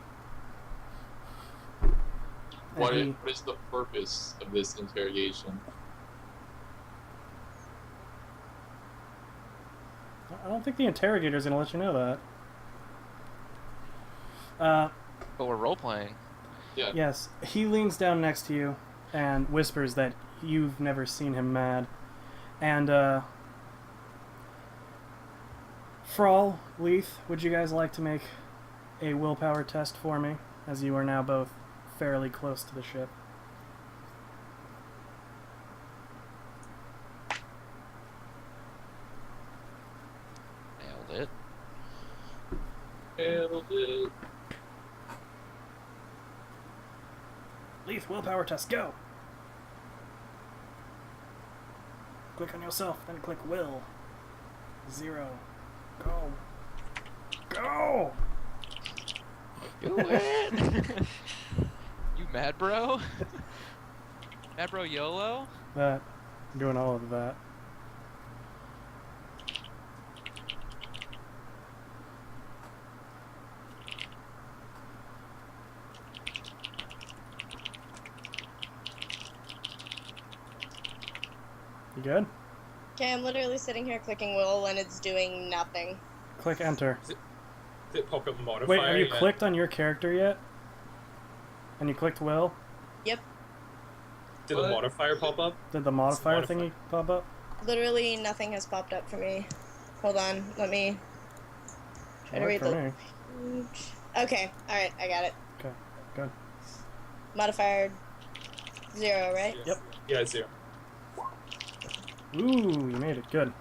What And is the purpose of this interrogation? I don't think the interrogator's gonna let you know that. But we're role playing. Yeah. Yes, he leans down next to you and whispers that you've never seen him mad. And, Frawl, Leith, would you guys like to make a willpower test for me, as you are now both fairly close to the ship? Nailed it. Nailed it. Leith, willpower test, go! Click on yourself, then click will. 0. Go. Go! You win! You mad, bro? Mad, bro, YOLO? That. I'm doing all of that. You good? Okay, I'm literally sitting here clicking will and it's doing nothing. Click enter. Did it pop up modifier? Wait, are you yet? clicked on your character yet? And you clicked will? Yep. Did the modifier pop up? Did the modifier modifier. thingy pop up? Literally nothing has popped up for me. Hold on, let me try to read Worked for the... me. Okay, alright, I got it. Okay, good. Modifier 0, right? Yep. Yeah, it's 0. Ooh, you made it. Good.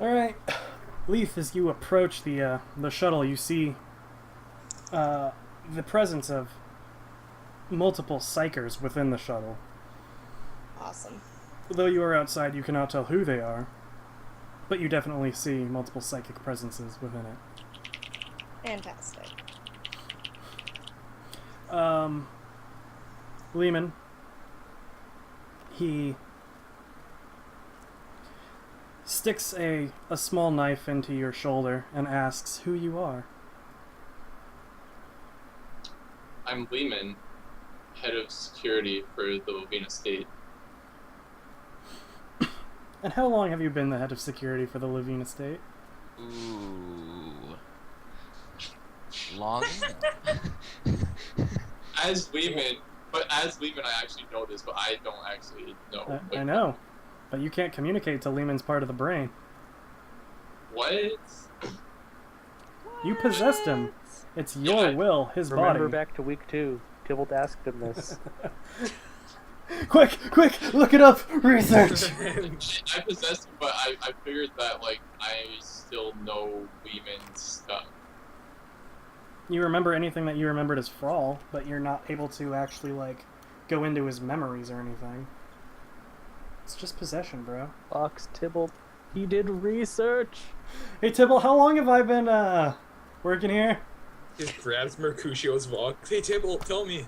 Alright. Leith, as you approach the shuttle, you see the presence of multiple psychers within the shuttle. Awesome. Though you are outside, you cannot tell who they are, but you definitely see multiple psychic presences within it. Fantastic. Lehman, he sticks a small knife into your shoulder and asks who you are. I'm Lehman, head of security for the Levine Estate. And how long have you been the head of security for the Levine Estate? Ooh. Long? As Lehman, I actually know this, but I don't actually know. I know, but you can't communicate to Lehman's part of the brain. What? You possessed him. It's your Yeah. will, his Remember body. back to week 2. Tybalt asked him this. Quick, look it up, research. I possessed him, but I figured that, like, I still know Lehman's stuff. You remember anything that you remembered as Frawl, but you're not able to actually, like, go into his memories or anything. It's just possession, bro. Fox Tybalt, he did research. Hey, Tibble, how long have I been, working here? Just grabs Mercutio's Vox. Hey, Tibble, tell me.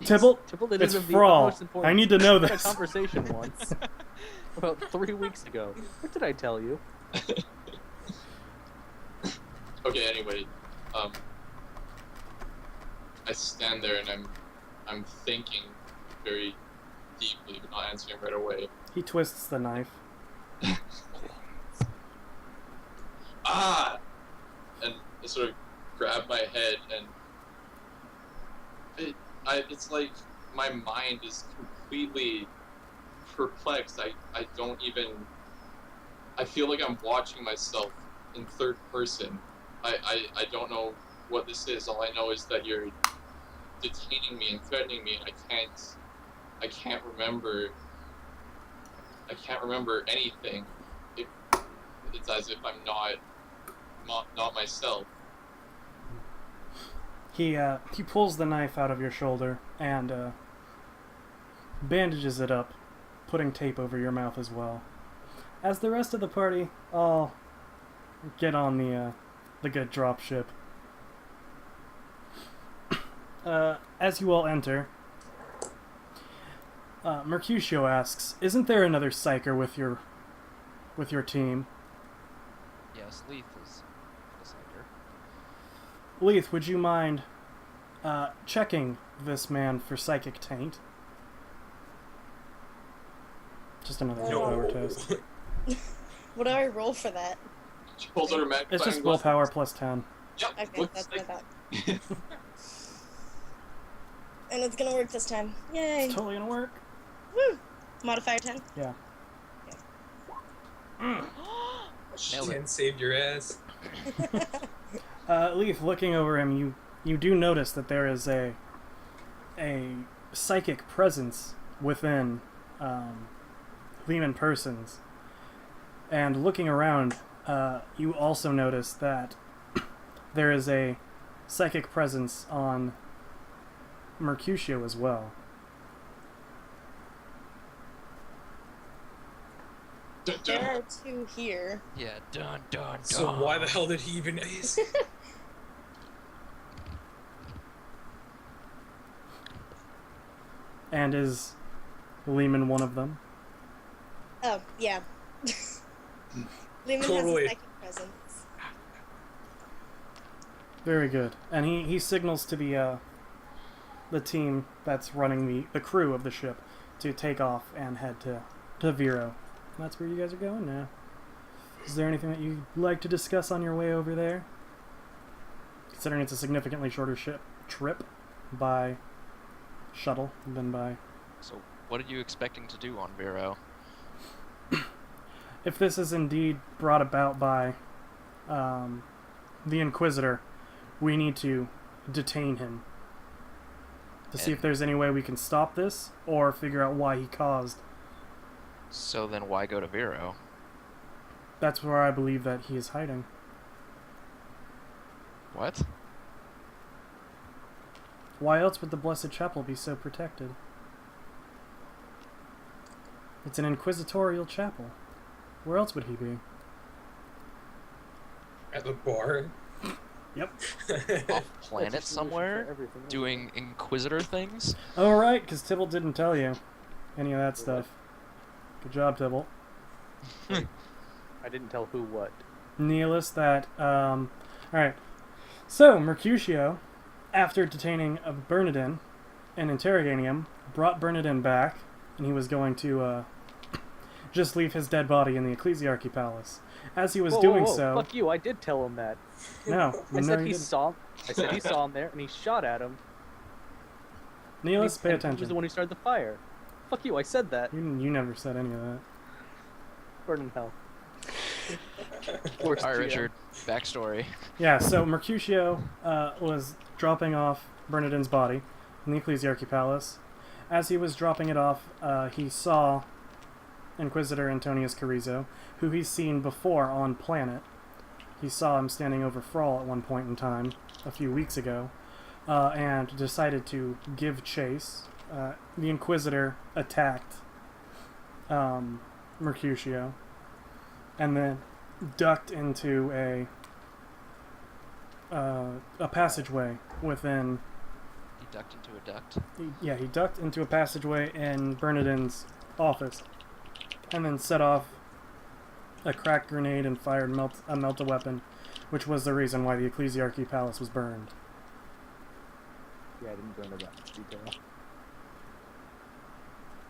Tibble, Tybalt, it it's is of the Frawl. utmost importance. I need to know We had this. a conversation once. About 3 weeks ago. What did I tell you? Okay, anyway, I stand there and I'm thinking very deeply, but not answering right away. He twists the knife. Ah! And I sort of grab my head and it's like my mind is completely perplexed. I don't even... I feel like I'm watching myself in third person. I don't know what this is. All I know is that you're detaining me and threatening me, and I can't remember anything. It's as if I'm not myself. He pulls the knife out of your shoulder, and bandages it up, putting tape over your mouth as well. As the rest of the party all get on the good dropship. As you all enter, Mercutio asks, "Isn't there another psyker with your team?" Yes, Leith is a psyker. Leith, would you mind checking this man for psychic taint? Just another willpower test. What do I roll for that? She pulls out her magnifying It's just glass. willpower plus 10. Yep. Okay, looks that's like- what I thought. And it's gonna work this time. Yay! It's totally gonna work. Woo! Modifier 10. Yeah. Nailed it. And saved your ass. Leith, looking over him, you do notice that there is a psychic presence within Lehman persons. And looking around, you also notice that there is a psychic presence on Mercutio as well. Dun, There dun. are 2 here. Yeah, dun dun dun. So why the hell did he even ace? And is Lehman one of them? Oh, yeah. Lehman has Totally. a psychic presence. Very good. And he signals to the team that's running the crew of the ship to take off and head to Vero. That's where you guys are going now. Is there anything that you'd like to discuss on your way over there? Considering it's a significantly shorter trip by shuttle than by... So, what are you expecting to do on Vero? If this is indeed brought about by the Inquisitor, we need to detain him to see if there's any way we can stop this or figure out why he caused. So then why go to Vero? That's where I believe that he is hiding. What? Why else would the Blessed Chapel be so protected? It's an inquisitorial chapel. Where else would he be? At the bar? Yep. That's Off planet a solution for somewhere? everything. Doing Inquisitor things? Oh, right, because Tybalt didn't tell you any of that stuff. Good job, Tybalt. I didn't tell who what. Nihilist that, alright. So, Mercutio, after detaining Bernardin and interrogating him, brought Bernardin back, and he was going to, just leave his dead body in the Ecclesiarchy Palace. As he was doing so... Fuck you! I did tell him that. No, I no, said you he didn't. saw. I said he saw him there, and he shot at him. Nihilist, pay And He was attention. the one who started the fire. Fuck you! I said that. You never said any of that. Burn in hell. Alright, Richard. Backstory. Yeah, so Mercutio was dropping off Bernardin's body in the Ecclesiarchy Palace. As he was dropping it off, he saw Inquisitor Antonius Carrizo, who he's seen before on Planet. He saw him standing over Frawl at one point in time, a few weeks ago, and decided to give chase. The Inquisitor attacked Mercutio, and then ducked into a passageway within... He ducked into a duct. He ducked into a passageway in Bernardin's office, and then set off a cracked grenade and fired a melt-a-weapon, which was the reason why the Ecclesiarchy Palace was burned. Yeah, I didn't go into that much detail.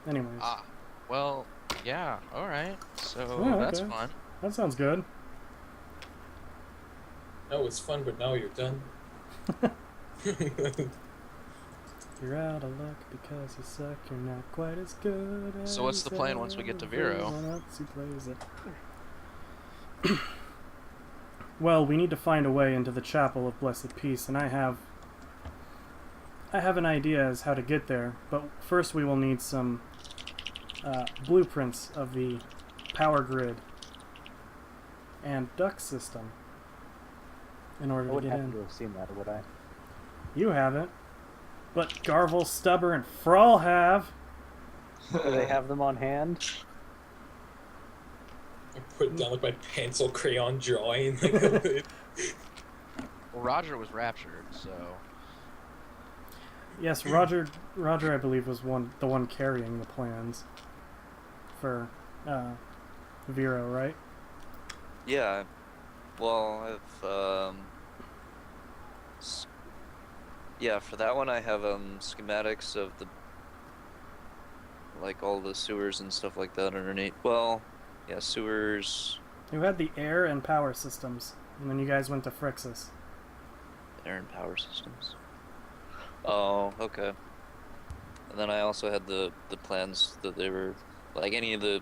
Anyways, Ah. Well, yeah, alright. So, Oh, that's okay. fun. that sounds good. No, it's fun, but now you're done. You're out of luck because you suck. You're not quite as good as So what's the plan once we get to Vero? everyone else who plays it. Well, we need to find a way into the Chapel of Blessed Peace, and I have an idea as how to get there. But first, we will need some blueprints of the power grid and duct system in order I to wouldn't get happen in. to have seen that, would I? You haven't, but Garvel, Stubber, and Frawl have. Do they have them on hand? I put down like my pencil crayon drawing. Like, Well, Roger was raptured, so Yes, Roger, I believe, was the one carrying the plans for Vero, right? Yeah. Well, I've yeah, for that one I have schematics of the like all the sewers and stuff like that underneath. Well, yeah, sewers, Who had the air and power systems, and then you guys went to Frixis. air and power systems. Oh, okay. And then I also had the plans that they were like any of the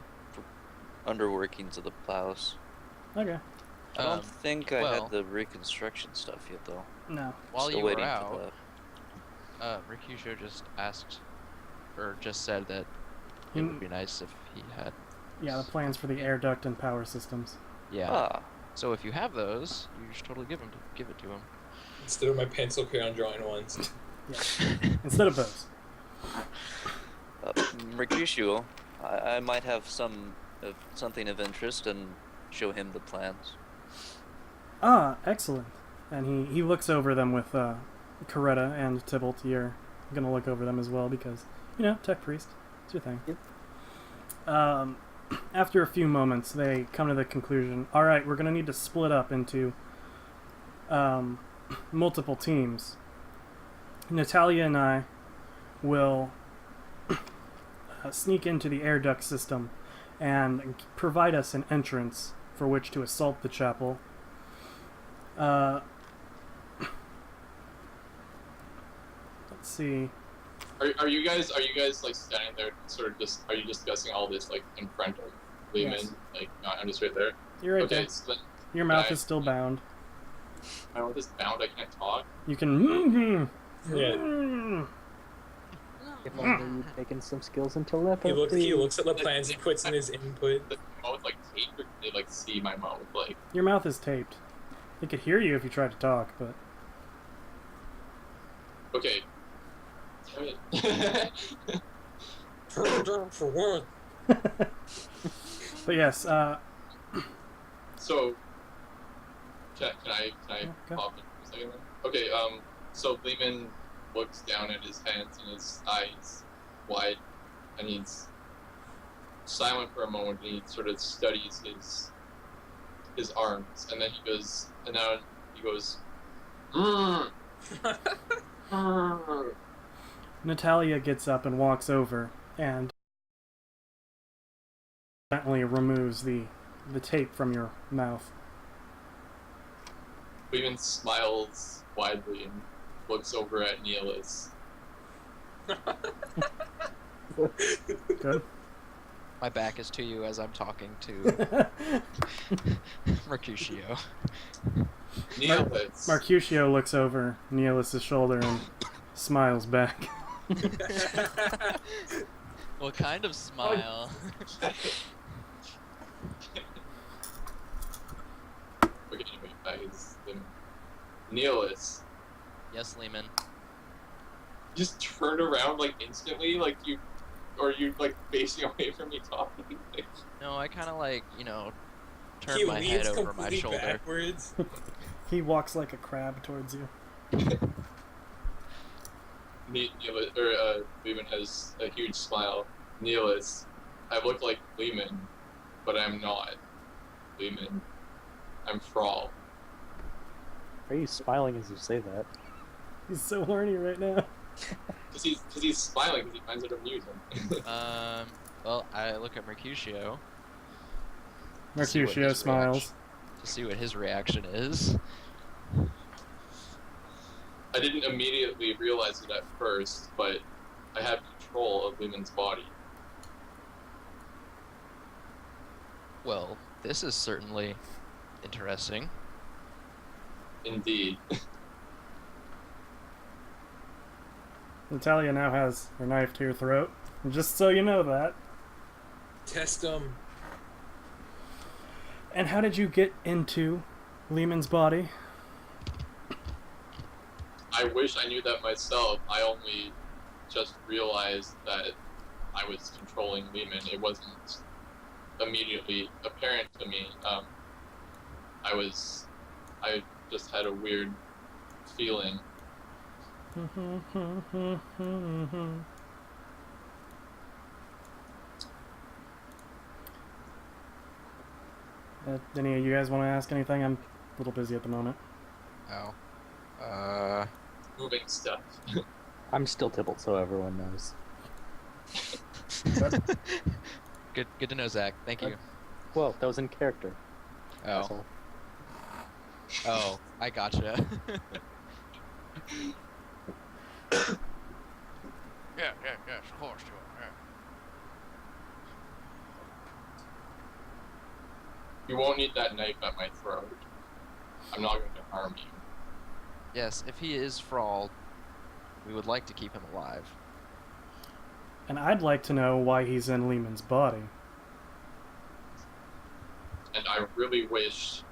underworkings of the plows. Okay. I don't think I well- had the reconstruction stuff yet, though. No. while Still you were waiting for out, that. Mercutio just asked, or just said that it would be nice if he had. Yeah, the plans for the air duct and power systems. Yeah. Ah, So if you have those, you should totally give it to him. instead of my pencil crayon drawing ones. Instead of those. Mercutio, I might have something of interest and show him the plans. Ah, excellent. And he looks over them with Coretta and Tybalt. You're gonna look over them as well because, tech priest. It's your thing. Yep. After a few moments, they come to the conclusion, alright, we're gonna need to split up into multiple teams. Natalia and I will sneak into the air duct system and provide us an entrance for which to assault the chapel. Let's see. Are you guys like standing there, sort of just? Are you discussing all this like in front of Lehman? Yes. Like, no, I'm just right there. You're right Okay, there. so then Your mouth is still bound. my mouth is bound. I can't talk. You can. Yeah. If only you'd taken some skills in telepathy. He looks at the plans, he puts in his input. The mouth like taped, or can they like see my mouth? Like, Your mouth is taped. They could hear you if you tried to talk, but okay. Damn it. Turn it down for what? but yes. So, can I go. pop in for a second? Then? Okay. So Lehman looks down at his hands and his eyes wide, and he's silent for a moment. And he sort of studies his arms, and then he goes, Natalia gets up and walks over and gently removes the tape from your mouth. Lehman smiles widely and looks over at Neelis. Good. My back is to you as I'm talking to Mercutio. Neelis. Mercutio looks over Neelis' shoulder and smiles back. What kind of smile? Okay, anyway, guys. Neelis. Yes, Lehman. Just turned around like instantly, like you like facing away from me talking. Like, No, I kind of like, turned He my leans head over my completely shoulder. backwards. He walks like a crab towards you. Lehman has a huge smile. Neelis, I look like Lehman, but I'm not Lehman. I'm Thrall. Are you smiling as you say that? He's so horny right now. Because he's smiling because he finds it amusing. Well, I look at Mercutio. Mercutio smiles. To see what his reaction is. I didn't immediately realize it at first, but I have control of Lehman's body. Well, this is certainly interesting. Indeed. Natalia now has her knife to your throat. And just so you know that. Test him. And how did you get into Lehman's body? I wish I knew that myself. I only just realized that I was controlling Lehman. It wasn't immediately apparent to me. I just had a weird feeling. Any of you guys want to ask anything? I'm a little busy at the moment. Oh. Moving stuff. I'm still Tybalt, so everyone knows. Good to know, Zach. Thank you. Whoa, that was in character. Oh. Asshole. Oh, I gotcha. yes, of course you are. You won't need that knife at my throat. I'm not going to harm you. Yes, if he is Thrall, we would like to keep him alive. And I'd like to know why he's in Lehman's body. And I really wish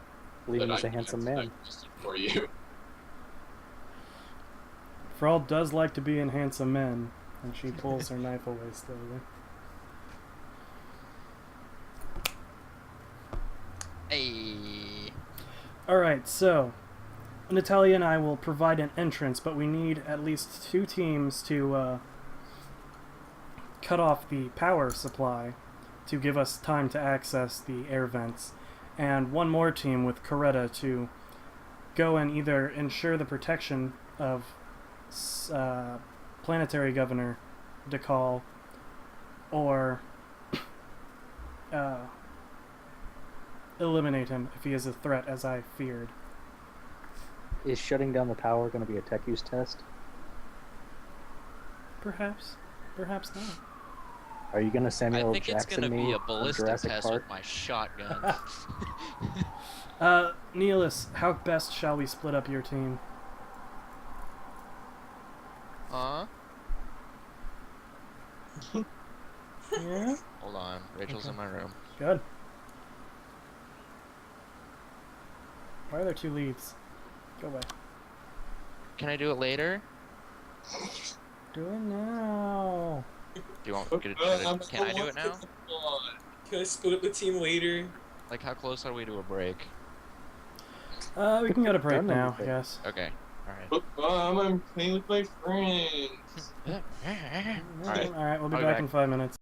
Lehman that is I a handsome could man. answer that question for you. Thrall does like to be in handsome men, and she pulls her knife away slowly. Hey. Alright, so Natalia and I will provide an entrance, but we need at least 2 teams to cut off the power supply to give us time to access the air vents, and 1 more team with Coretta to go and either ensure the protection of Planetary Governor DeCall or eliminate him if he is a threat, as I feared. Is shutting down the power going to be a tech use test? Perhaps. Perhaps not. Are you going to Samuel I think it's Jackson gonna me be a on ballistic Jurassic test Park? with my shotgun. Neelis, how best shall we split up your team? Huh? Yeah? Hold on, Rachel's in my room. Good. Why are there 2 leads? Go away. Can I do it later? Do it now. Do you want? Can I do it now? Can I split up the team later? Like, how close are we to a break? We can go to break Done now, I anything. guess. Okay. All right. Look, Mom, I'm playing with my friends. All right. Alright, we'll be I'll be back back. in 5 minutes.